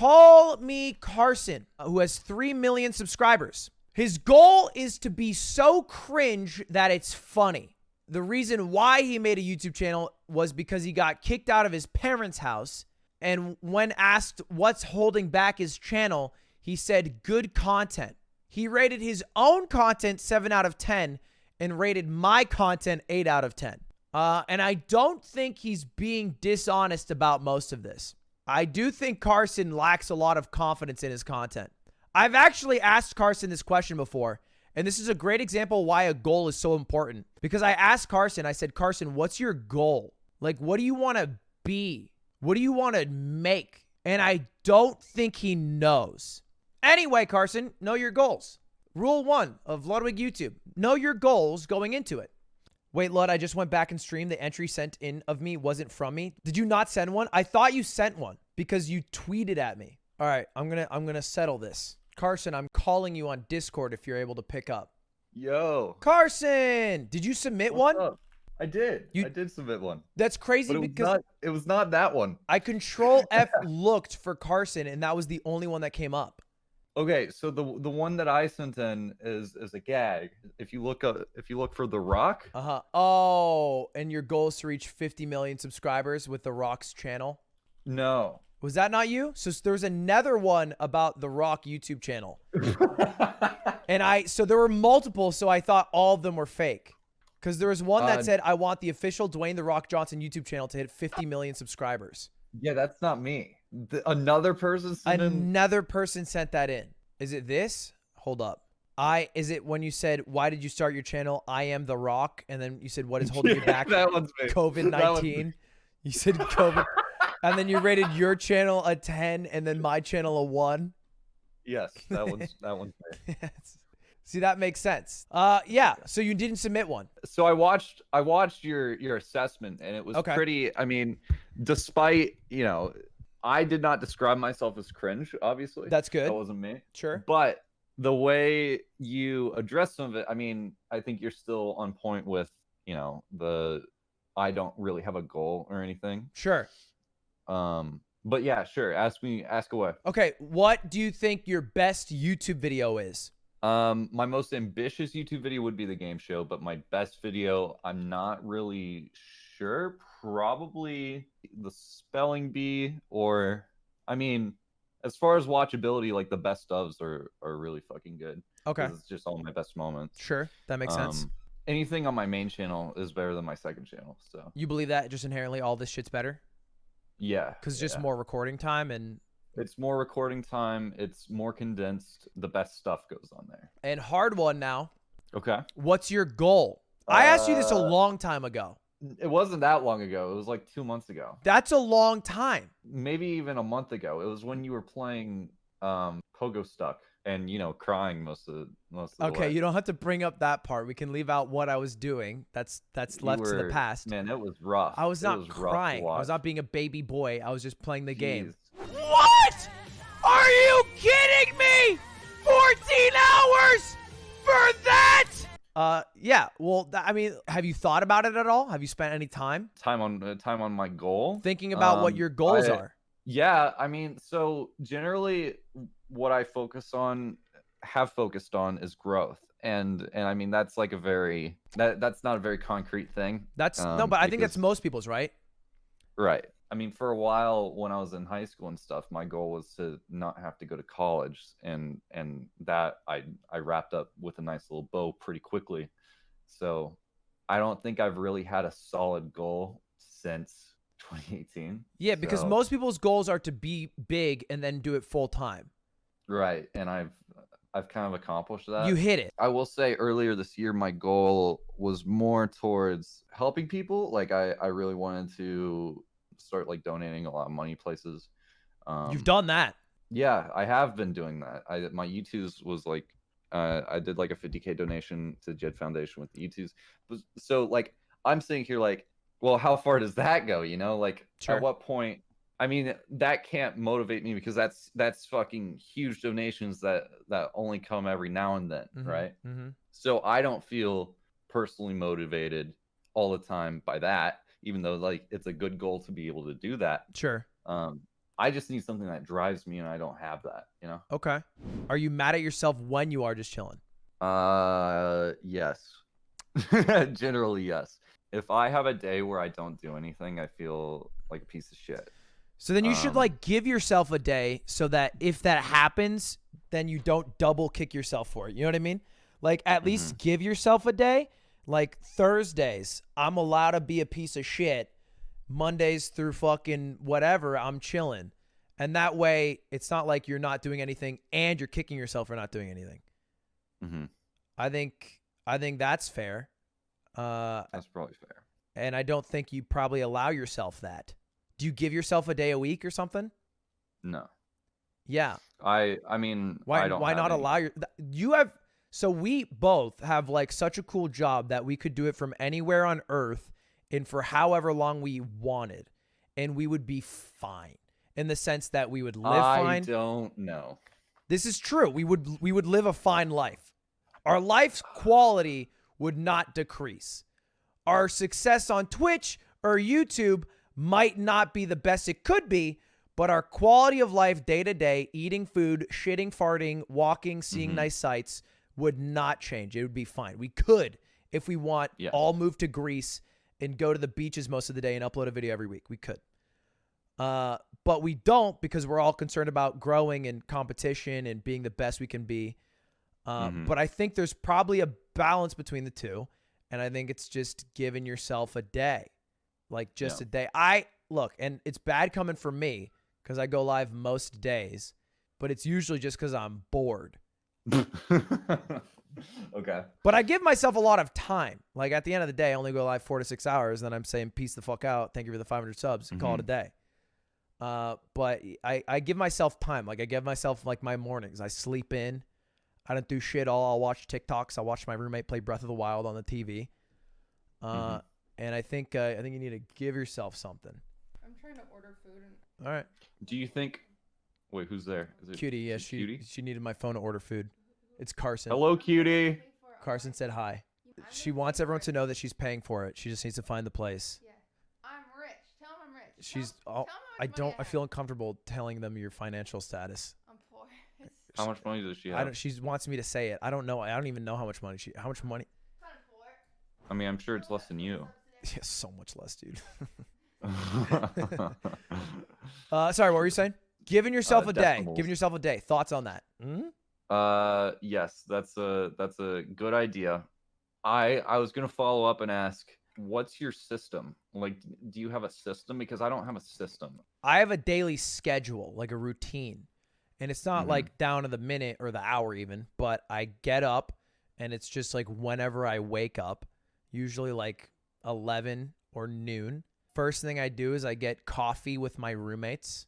CallMeCarson, who has 3 million subscribers. His goal is to be so cringe that it's funny. The reason why he made a YouTube channel was because he got kicked out of his parents' house. And when asked what's holding back his channel, he said good content. He rated his own content 7 out of 10 and rated my content 8 out of 10. And I don't think he's being dishonest about most of this. I do think Carson lacks a lot of confidence in his content. I've actually asked Carson this question before, and this is a great example why a goal is so important. Because I asked Carson, I said, Carson, what's your goal? Like, what do you want to be? What do you want to make? And I don't think he knows. Anyway, Carson, know your goals. Rule 1 of Ludwig YouTube. Know your goals going into it. Wait, Lud, I just went back and streamed. The entry sent in of me wasn't from me. Did you not send one? I thought you sent one because you tweeted at me. All right, I'm gonna settle this. Carson, I'm calling you on Discord if you're able to pick up. Yo. Carson, did you submit one? Up? I did. I did submit one. That's crazy because it was not that one. I Control F looked for Carson and that was the only one that came up. Okay, so the one that I sent in is a gag. If you look for The Rock. Oh, and your goal is to reach 50 million subscribers with The Rock's channel? No. Was that not you? So there's another one about The Rock YouTube channel. And so there were multiple, so I thought all of them were fake. Because there was one that said, I want the official Dwayne The Rock Johnson YouTube channel to hit 50 million subscribers. Yeah, that's not me. Another person sent that in. Is it this? Hold up. Is it when you said, why did you start your channel? I am The Rock. And then you said, what is holding you back? That one's me. COVID-19. You said COVID. And then you rated your channel a 10 and then my channel a 1. Yes, that one's me. Yes. See, that makes sense. Yeah. So you didn't submit one. So I watched your assessment and it was pretty, I mean, despite, you know, I did not describe myself as cringe, obviously. That's good. That wasn't me. Sure. But the way you address some of it, I mean, I think you're still on point with, you know, I don't really have a goal or anything. Sure. But yeah, sure. Ask away. Okay. What do you think your best YouTube video is? My most ambitious YouTube video would be the game show, but my best video, I'm not really sure. Probably the spelling bee, or I mean, as far as watchability, like the best ofs are really fucking good. Okay. It's just all my best moments. Sure. That makes sense. Anything on my main channel is better than my second channel. So you believe that just inherently all this shit's better? Yeah. Because just more recording time and it's more recording time. It's more condensed. The best stuff goes on there. And hard one now. Okay. What's your goal? I asked you this a long time ago. It wasn't that long ago. It was like 2 months ago. That's a long time. Maybe even a month ago. It was when you were playing Pogo Stuck and, you know, crying most of the Okay, way. you don't have to bring up that part. We can leave out what I was doing. That's left to the past. Man, it was rough. I was not crying. I was not being a baby boy. I was just playing the game. What? Are you kidding me? 14 hours for that? Yeah. Well, I mean, have you thought about it at all? Have you spent any time on my goal? Thinking about what your goals are? Yeah, I mean, so generally what I have focused on is growth. And I mean, that's like that's not a very concrete thing. No, but I think that's most people's, right? Right. I mean, for a while when I was in high school and stuff, my goal was to not have to go to college, and that I wrapped up with a nice little bow pretty quickly. So I don't think I've really had a solid goal since 2018. Yeah, because most people's goals are to be big and then do it full time. Right, and I've kind of accomplished that. You hit it. I will say earlier this year, my goal was more towards helping people. Like I really wanted to start like donating a lot of money places. You've done that. Yeah, I have been doing that. My YouTubes was like, I did like a 50K donation to Jed Foundation with the YouTubes. So like, I'm sitting here like, well, how far does that go? You know, like Sure. At what point? I mean, that can't motivate me because that's fucking huge donations that only come every now and then, right? Mm-hmm. So I don't feel personally motivated all the time by that, even though like it's a good goal to be able to do that. Sure. I just need something that drives me, and I don't have that, you know? Okay. Are you mad at yourself when you are just chilling? Yes. Generally, yes. If I have a day where I don't do anything, I feel like a piece of shit. So then you should like give yourself a day so that if that happens, then you don't double kick yourself for it. You know what I mean? Like at least give yourself a day. Like Thursdays, I'm allowed to be a piece of shit. Mondays through fucking whatever, I'm chilling. And that way, it's not like you're not doing anything and you're kicking yourself for not doing anything. I think that's fair. That's probably fair. And I don't think you probably allow yourself that. Do you give yourself a day a week or something? No. Yeah. I mean, Why I don't why have not any. allow you have so we both have like such a cool job that we could do it from anywhere on earth and for however long we wanted, and we would be fine in the sense that we would live fine. I don't know. This is true. We would live a fine life. Our life's quality would not decrease. Our success on Twitch or YouTube might not be the best it could be, but our quality of life day to day, eating food, shitting, farting, walking, seeing nice sights would not change. It would be fine. We could, if we want, all move to Greece and go to the beaches most of the day and upload a video every week. We could. But we don't because we're all concerned about growing and competition and being the best we can be. But I think there's probably a balance between the two. And I think it's just giving yourself a day, like just a day. Look, and it's bad coming from me because I go live most days, but it's usually just because I'm bored. Okay. But I give myself a lot of time. Like at the end of the day, I only go live 4 to 6 hours. Then I'm saying peace the fuck out. Thank you for the 500 subs and call it a day. But I give myself time. Like I give myself like my mornings. I sleep in. I don't do shit all. I'll watch TikToks. I'll watch my roommate play Breath of the Wild on the TV. And I think you need to give yourself something. I'm trying to order food. And all right. Do you think? Wait, who's there? Is it Cutie? Yeah, Cutie? she needed my phone to order food. It's Carson. Hello, Cutie. Carson said hi. She wants everyone to know that she's paying for it. She just needs to find the place. Yeah, I'm rich. Tell them I'm rich. She's. Tell 'em how much money I feel uncomfortable telling them your financial status. I'm poor. How much money does she have? She wants me to say it. I don't know. I don't even know how much money Kind of poor. I mean, I'm sure it's less than you. Yeah, so much less, dude. Sorry, what were you saying? Giving yourself a day. Decimals. Giving yourself a day. Thoughts on that? Yes, that's a good idea. I was gonna follow up and ask, what's your system? Like, do you have a system? Because I don't have a system. I have a daily schedule, like a routine. And it's not like down to the minute or the hour even, but I get up and it's just like whenever I wake up, usually like 11 or noon. First thing I do is I get coffee with my roommates.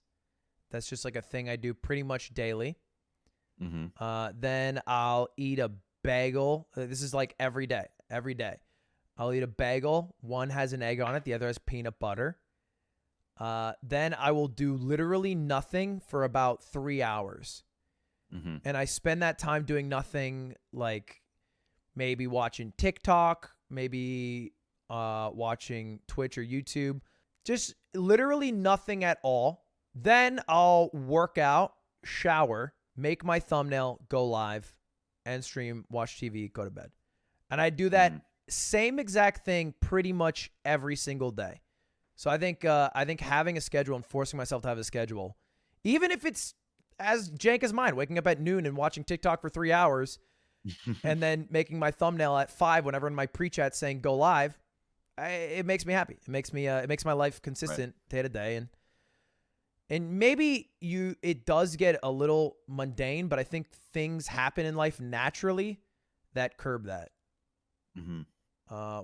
That's just like a thing I do pretty much daily. Then I'll eat a bagel. This is like every day. I'll eat a bagel. One has an egg on it. The other has peanut butter. Then I will do literally nothing for about 3 hours. And I spend that time doing nothing, like maybe watching TikTok, maybe watching Twitch or YouTube. Just literally nothing at all. Then I'll work out, shower, make my thumbnail, go live, and stream, watch TV, go to bed. And I do that same exact thing pretty much every single day. So I think having a schedule and forcing myself to have a schedule, even if it's as jank as mine, waking up at noon and watching TikTok for 3 hours and then making my thumbnail at 5 whenever in my pre-chat saying go live, it makes me happy. It makes my life consistent day to day. And maybe it does get a little mundane, but I think things happen in life naturally that curb that.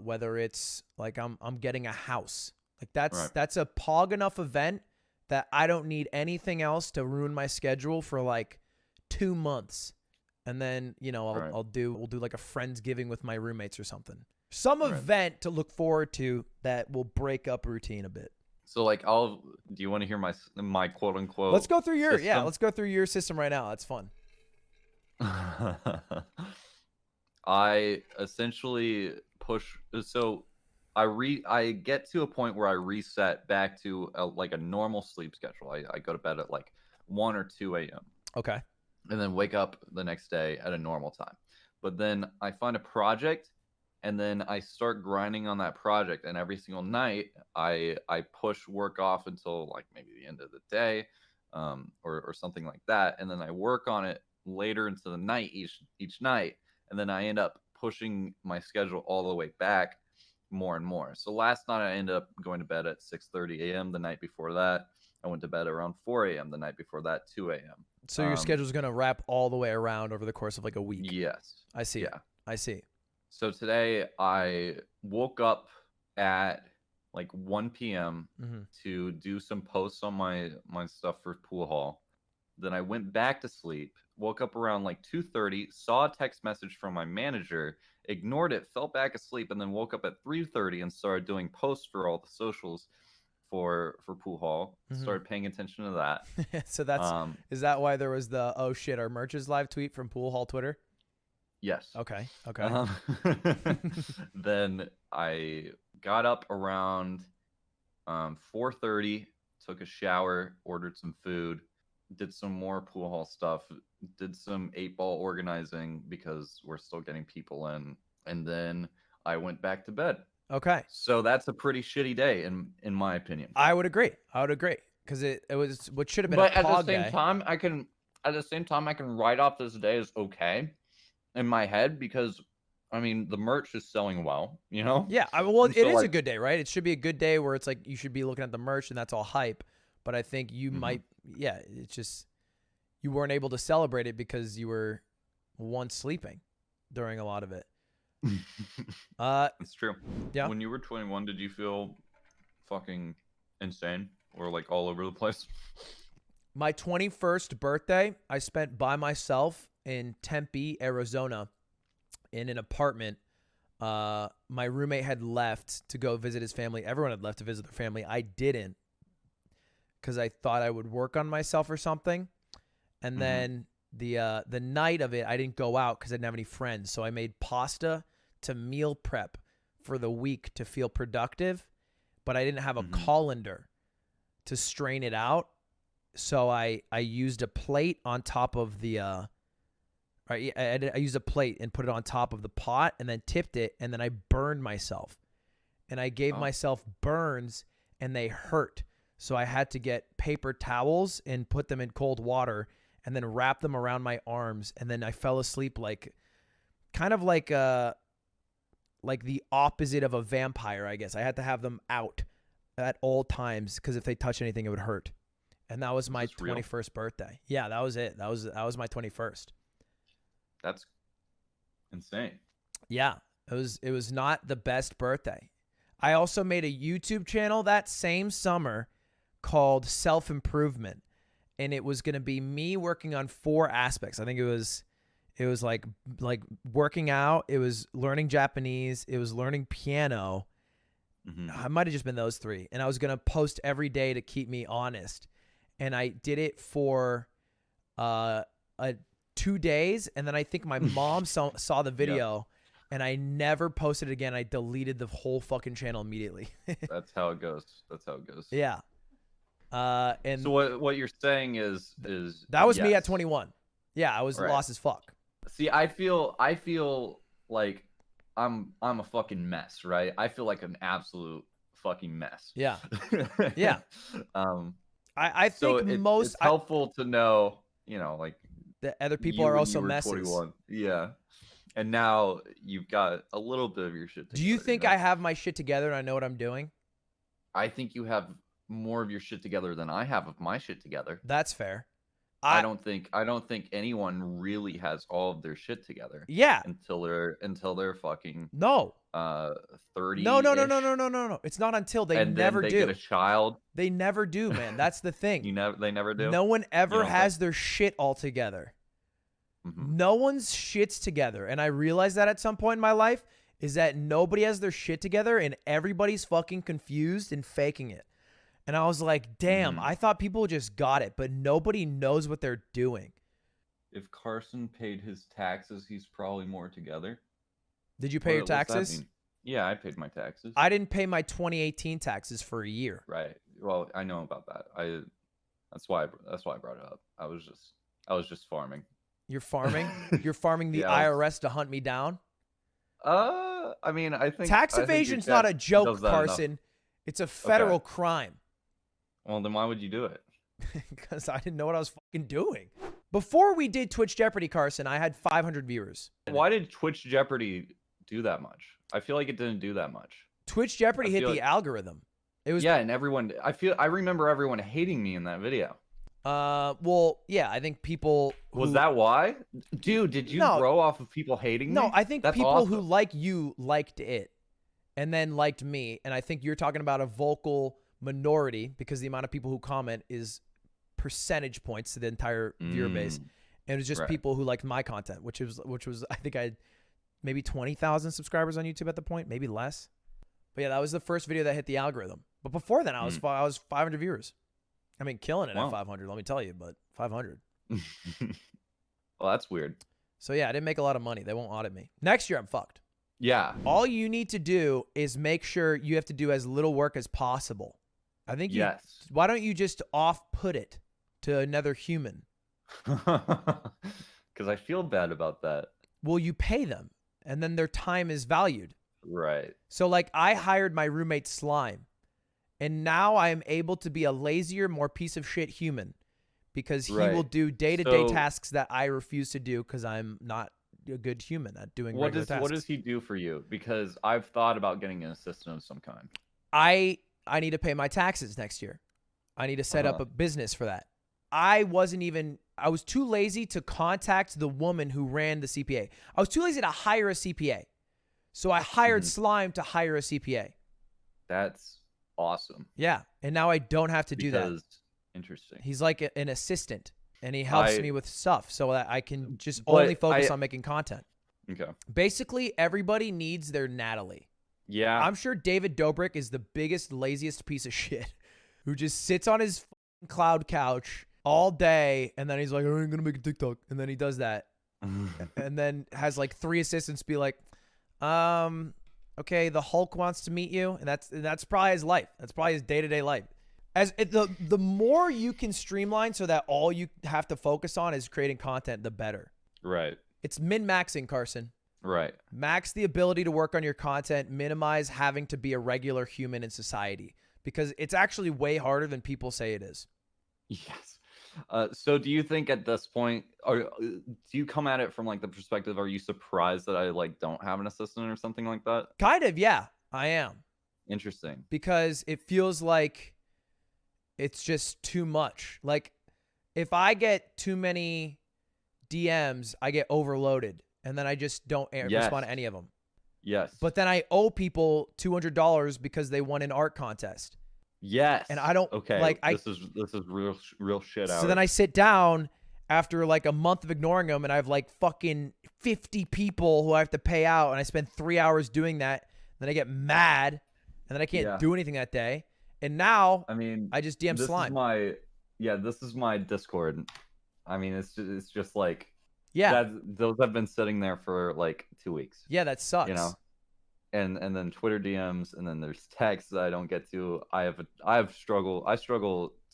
Whether it's like I'm getting a house. Like that's a pog enough event that I don't need anything else to ruin my schedule for like 2 months. And then, we'll do like a Friendsgiving with my roommates or something. Some event to look forward to that will break up routine a bit. So like do you want to hear my quote unquote? Let's go through system? let's go through your system right now. That's fun. I essentially push. So I get to a point where I reset back to like a normal sleep schedule. I go to bed at like 1 or 2 a.m. Okay. and then wake up the next day at a normal time. But then I find a project and then I start grinding on that project, and every single night I push work off until like maybe the end of the day, or something like that, and then I work on it later into the night each night, and then I end up pushing my schedule all the way back more and more. So last night I ended up going to bed at 6:30 a.m. The night before that, I went to bed around 4 a.m. The night before that, 2 a.m. So your schedule's going to wrap all the way around over the course of like a week. Yes. I see. Yeah. I see. So today I woke up at like 1 p.m. to do some posts on my stuff for pool hall. Then I went back to sleep, woke up around like 2:30, saw a text message from my manager, ignored it, fell back asleep, and then woke up at 3:30 and started doing posts for all the socials for pool hall. Started paying attention to that. So that's is that why there was the "oh shit, our merch is live" tweet from pool hall Twitter? Yes. Okay. Okay. Then I got up around 4:30, took a shower, ordered some food, did some more pool hall stuff, did some 8-ball organizing because we're still getting people in, and then I went back to bed. Okay. So that's a pretty shitty day in my opinion. I would agree. Because it was what should have been But a at the pog same day. time, I can write off this day as okay in my head because I mean the merch is selling well, you know? Yeah, well, And it so, is a like, good day, right? It should be a good day where it's like you should be looking at the merch and that's all hype. But I think you might, yeah, it's just you weren't able to celebrate it because you were once sleeping during a lot of it. It's true. Yeah. When you were 21, did you feel fucking insane or like all over the place? My 21st birthday, I spent by myself in Tempe, Arizona, in an apartment. My roommate had left to go visit his family. Everyone had left to visit their family. I didn't because I thought I would work on myself or something. And then the night of it, I didn't go out because I didn't have any friends. So I made pasta to meal prep for the week to feel productive, but I didn't have a colander to strain it out. So I used a plate on top of the I used a plate and put it on top of the pot and then tipped it, and then I burned myself. And I gave myself burns and they hurt. So I had to get paper towels and put them in cold water and then wrap them around my arms, and then I fell asleep like kind of like the opposite of a vampire, I guess. I had to have them out at all times because if they touch anything, it would hurt. And that was my 21st birthday. Yeah, that was it. That was my 21st. That's insane. Yeah, it was not the best birthday. I also made a YouTube channel that same summer called Self Improvement, and it was going to be me working on 4 aspects. I think it was like working out, it was learning Japanese, it was learning piano. I might have just been those 3, and I was going to post every day to keep me honest. And I did it for 2 days, and then I think my mom saw the video, and I never posted it again. I deleted the whole fucking channel immediately. That's how it goes. Yeah. And so what you're saying is that was me at 21. Yeah, I was lost as fuck. See, I feel like I'm a fucking mess, right? I feel like an absolute fucking mess. Yeah. Yeah. I think it's helpful to know, you know, like that other people are also messes. 21. Yeah. And now you've got a little bit of your shit together. Do you think I have my shit together and I know what I'm doing? I think you have more of your shit together than I have of my shit together. That's fair. I don't think anyone really has all of their shit together. Yeah. Until they're fucking 30. No. It's not until they never do. Get a child. They never do, man. That's the thing. They never do. No one ever has their shit all together. No one's shit's together. And I realized that at some point in my life is that nobody has their shit together and everybody's fucking confused and faking it. And I was like, damn, I thought people just got it, but nobody knows what they're doing. If Carson paid his taxes, he's probably more together. Did you pay your taxes? What's that mean? Yeah, I paid my taxes. I didn't pay my 2018 taxes for a year. Right. Well, I know about that. That's why I brought it up. I was just farming. You're farming? You're farming the Yeah, I IRS to hunt me down? I mean, I think Tax your evasion's dad not a joke, does that enough. Carson. It's a federal crime. Well, then why would you do it? Because I didn't know what I was fucking doing. Before we did Twitch Jeopardy, Carson, I had 500 viewers. Why did Twitch Jeopardy do that much? I feel like it didn't do that much. Twitch Jeopardy hit the algorithm. It was and everyone. I remember everyone hating me in that video. well, yeah, I think people Was that why? Dude, did you grow off of people hating me? No, I think That's people who awesome. like you liked it and then liked me. And I think you're talking about a vocal minority because the amount of people who comment is percentage points to the entire viewer base. And it was just people who liked my content, which was I think I had maybe 20,000 subscribers on YouTube at the point, maybe less. But yeah, that was the first video that hit the algorithm. But before then, I was 500 viewers. I mean, killing it at 500, let me tell you, but 500. Well, that's weird. So yeah, I didn't make a lot of money. They won't audit me. Next year, I'm fucked. Yeah. All you need to do is make sure you have to do as little work as possible. I think why don't you just off-put it to another human? Because I feel bad about that. Well, you pay them, and then their time is valued. Right. So like I hired my roommate Slime, and now I am able to be a lazier, more piece of shit human because he will do day-to-day tasks that I refuse to do because I'm not a good human at doing regular tasks. What does he do for you? Because I've thought about getting an assistant of some kind. I need to pay my taxes next year. I need to set up a business for that. I was too lazy to contact the woman who ran the CPA. I was too lazy to hire a CPA. So I hired Slime to hire a CPA. That's awesome. Yeah. And now I don't have to do that. Interesting. He's like an assistant and he helps me with stuff so that I can just only focus on making content. Okay. Basically, everybody needs their Natalie. Yeah. I'm sure David Dobrik is the biggest, laziest piece of shit who just sits on his cloud couch all day and then he's like, I'm going to make a TikTok. And then he does that. And then has like 3 assistants be like, okay, the Hulk wants to meet you. And that's probably his life. That's probably his day-to-day life. The more you can streamline so that all you have to focus on is creating content, the better. Right. It's min-maxing, Carson. Right. Max the ability to work on your content, minimize having to be a regular human in society because it's actually way harder than people say it is. Yes. So do you think at this point, do you come at it from like the perspective, are you surprised that I like don't have an assistant or something like that? Kind of, yeah, I am. Interesting. Because it feels like it's just too much. Like if I get too many DMs, I get overloaded and then I just don't respond to any of them. Yes. But then I owe people $200 because they won an art contest. Yes. And I don't this is real shit out. So then I sit down after like a month of ignoring them and I have like fucking 50 people who I have to pay out and I spend 3 hours doing that. Then I get mad and then I can't do anything that day. And now I just DM Slime. This is my Discord. I mean, it's just like those have been sitting there for like 2 weeks. Yeah, that sucks. You know. And then Twitter DMs, and then there's texts that I don't get to. I struggle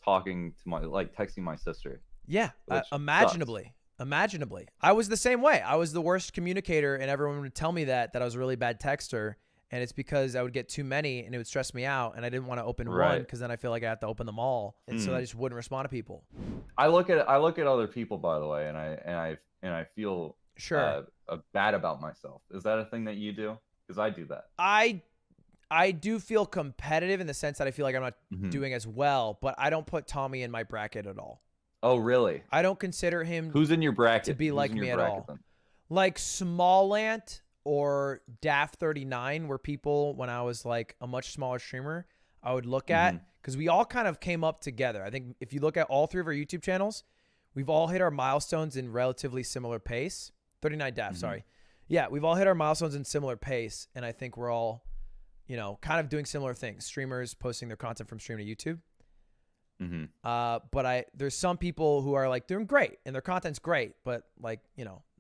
talking to texting my sister. Yeah, imaginably. I was the same way. I was the worst communicator, and everyone would tell me that I was a really bad texter, and it's because I would get too many, and it would stress me out, and I didn't want to open one because then I feel like I have to open them all, and so I just wouldn't respond to people. I look at other people, by the way, and I feel bad about myself. Is that a thing that you do? Because I do that. I do feel competitive in the sense that I feel like I'm not doing as well, but I don't put Tommy in my bracket at all. Oh, really? I don't consider him Who's in your bracket to be like me at all. Then? Like Smallant or Daff39 were people when I was like a much smaller streamer I would look at because we all kind of came up together. I think if you look at all 3 of our YouTube channels, we've all hit our milestones in relatively similar pace. 39 Daff, sorry. Yeah, we've all hit our milestones in similar pace, and I think we're all, kind of doing similar things. Streamers posting their content from stream to YouTube. But there's some people who are like doing great, and their content's great, but like,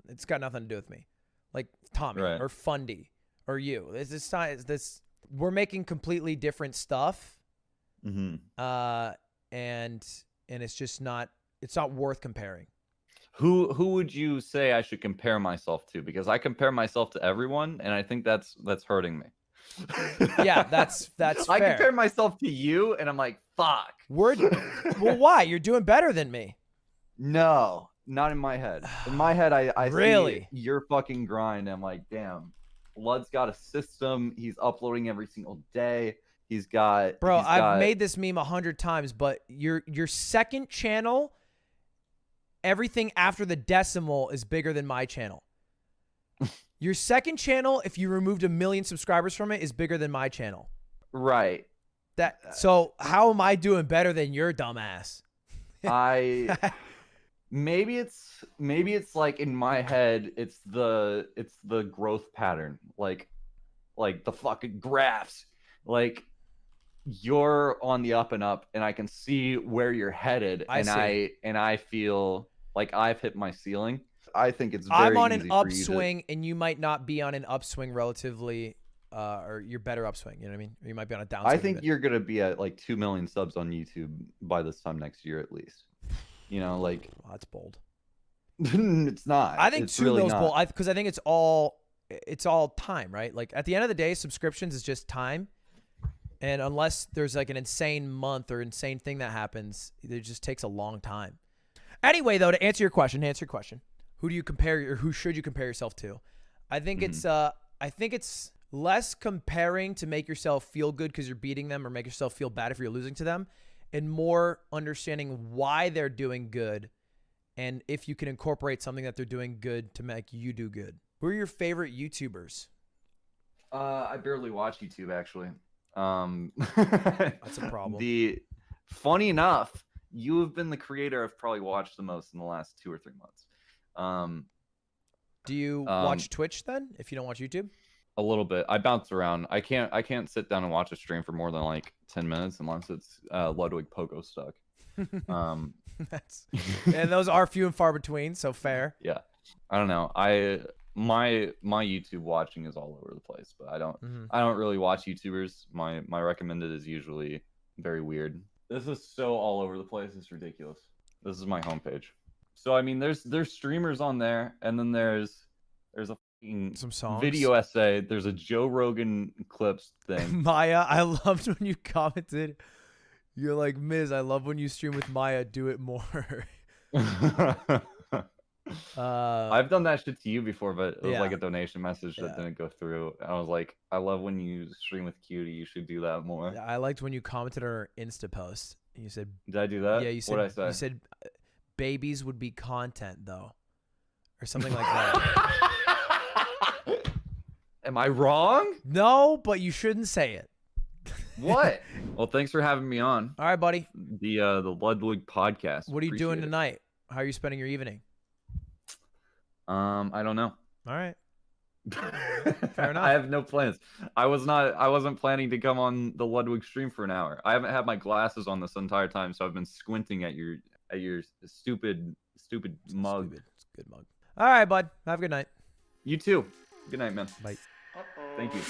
it's got nothing to do with me. Like Tommy or Fundy or you. It's not. It's this. We're making completely different stuff. Mm-hmm. And it's just not. It's not worth comparing. Who would you say I should compare myself to? Because I compare myself to everyone, and I think that's hurting me. Yeah, that's I fair. compare myself to you, and I'm like, fuck. Well, why? You're doing better than me. No, not in my head. In my head, I Really? see your fucking grind. And I'm like, damn, Lud's got a system. He's uploading every single day. Bro, I've made this meme 100 times, but your second channel, everything after the decimal is bigger than my channel. Your second channel, if you removed 1 million subscribers from it, is bigger than my channel. Right. So how am I doing better than your dumbass? Maybe it's like in my head, it's the growth pattern, like the fucking graphs, like you're on the up and up, and I can see where you're headed, and I feel like I've hit my ceiling. I think it's very I'm on easy an for you upswing, and you might not be on an upswing relatively, or you're better upswing. You know what I mean? Or you might be on a downswing. I think you're gonna be at like 2 million subs on YouTube by this time next year at least. You know, like well, that's bold. It's not. I think it's 2 really mil's not. bold because I think it's all time, right? Like at the end of the day, subscriptions is just time, and unless there's like an insane month or insane thing that happens, it just takes a long time. Anyway, though, to answer your question, who do you compare or who should you compare yourself to? I think it's less comparing to make yourself feel good because you're beating them or make yourself feel bad if you're losing to them, and more understanding why they're doing good and if you can incorporate something that they're doing good to make you do good. Who are your favorite YouTubers? I barely watch YouTube actually. That's a problem. Funny enough, you have been the creator I've probably watched the most in the last 2 or 3 months. Do you watch Twitch then if you don't watch YouTube? A little bit. I bounce around. I can't sit down and watch a stream for more than like 10 minutes unless it's Ludwig Pogo stuck. And those are few and far between, so fair. Yeah. I don't know. My YouTube watching is all over the place, but I don't really watch YouTubers. My recommended is usually very weird. This is so all over the place. It's ridiculous. This is my homepage. So I mean, there's streamers on there, and then there's a some songs, video essay. There's a Joe Rogan clips thing. Maya, I loved when you commented. You're like, Miz, I love when you stream with Maya. Do it more. I've done that shit to you before, but it was like yeah. a donation message that didn't go through. And I was like, I love when you stream with Cutie. You should do that more. I liked when you commented on her Insta post. You said, did I do that? Yeah, you said, What'd I say? You said, babies would be content though, or something like that. Am I wrong? No, but you shouldn't say it. What? Well, thanks for having me on. All right, buddy. The Ludwig podcast. What are you doing tonight? How are you spending your evening? I don't know. All right. Fair enough. I have no plans. I wasn't planning to come on the Ludwig stream for an hour. I haven't had my glasses on this entire time, so I've been squinting at your stupid mug. It's a good mug. All right, bud. Have a good night. You too. Good night, man. Bye. Thank you.